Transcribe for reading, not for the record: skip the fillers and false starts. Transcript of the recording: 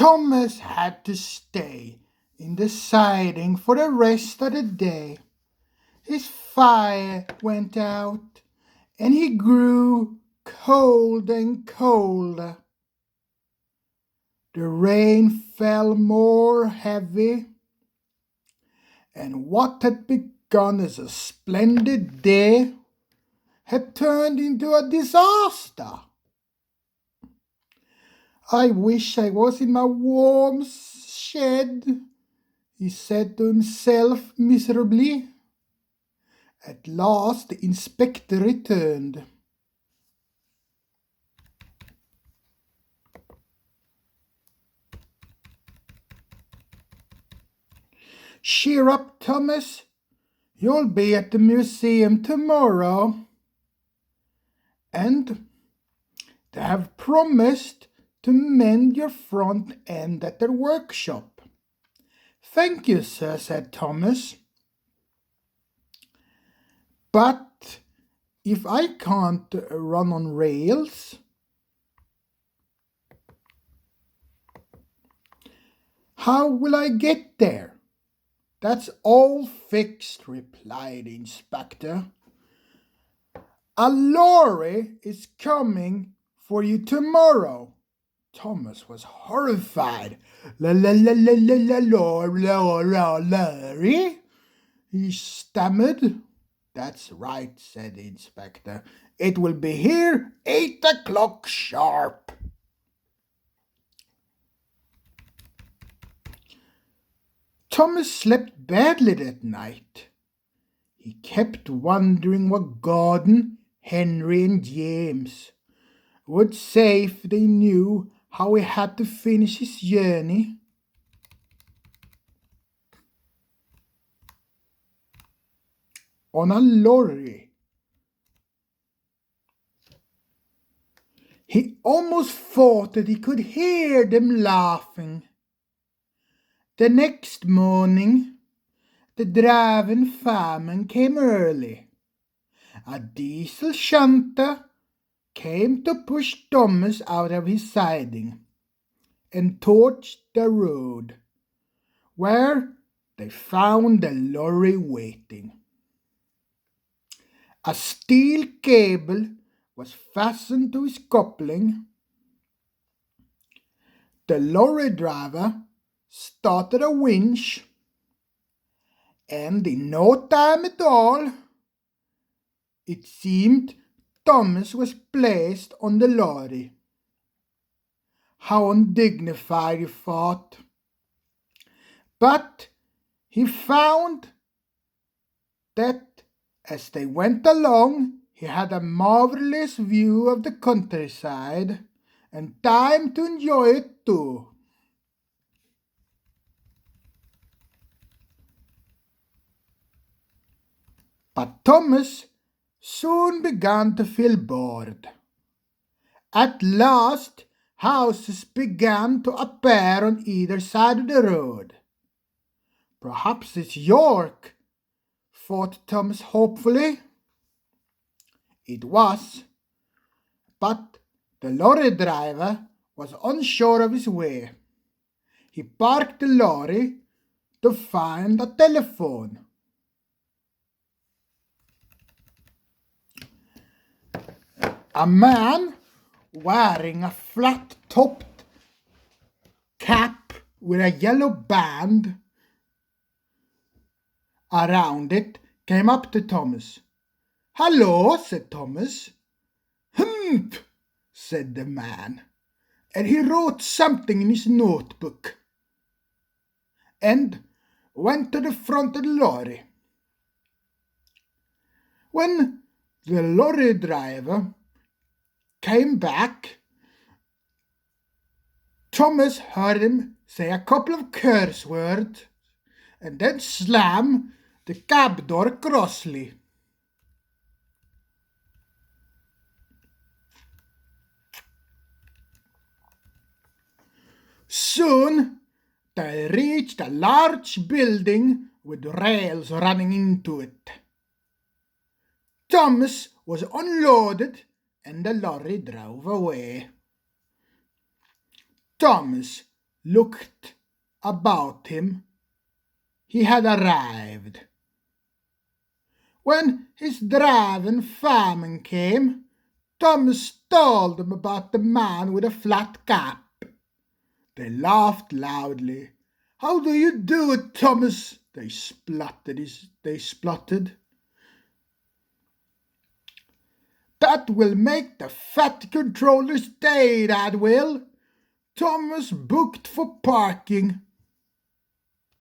Thomas had to stay in the siding for the rest of the day. His fire went out, and he grew colder and colder. The rain fell more heavy, and what had begun as a splendid day had turned into a disaster. "I wish I was in my warm shed," he said to himself miserably. At last the inspector returned. "Cheer up, Thomas. You'll be at the museum tomorrow. And they have promised to mend your front end at their workshop." "Thank you, sir," said Thomas. "But if I can't run on rails, how will I get there?" "That's all fixed," replied the inspector. "A lorry is coming for you tomorrow." Thomas was horrified. Lorry?" he stammered. "That's right," said the inspector. "It will be here 8 o'clock sharp." Thomas slept badly that night. He kept wondering what Gordon, Henry, and James would say if they knew how he had to finish his journey. On a lorry. He almost thought that he could hear them laughing. The next morning, the driving fireman came early. A diesel shunter came to push Thomas out of his siding and torched the road, where they found the lorry waiting. A steel cable was fastened to his coupling. The lorry driver started a winch, and in no time at all, it seemed, Thomas was placed on the lorry. How undignified, he thought. But he found that as they went along, he had a marvelous view of the countryside and time to enjoy it too. But Thomas soon began to feel bored. At last, houses began to appear on either side of the road. "Perhaps it's York," thought Thomas hopefully. It was, but the lorry driver was unsure of his way. He parked the lorry to find a telephone. A man wearing a flat-topped cap with a yellow band around it came up to Thomas. "Hello," said Thomas. "Humph," said the man, and he wrote something in his notebook and went to the front of the lorry. When the lorry driver came back, Thomas heard him say a couple of curse words and then slam the cab door crossly. Soon they reached a large building with rails running into it. Thomas was unloaded and the lorry drove away. Thomas looked about him, he had arrived. When his drought and famine came, Thomas told them about the man with a flat cap. They laughed loudly. "How do you do it, Thomas?" they spluttered. "That will make the fat controller's day, that will." Thomas booked for parking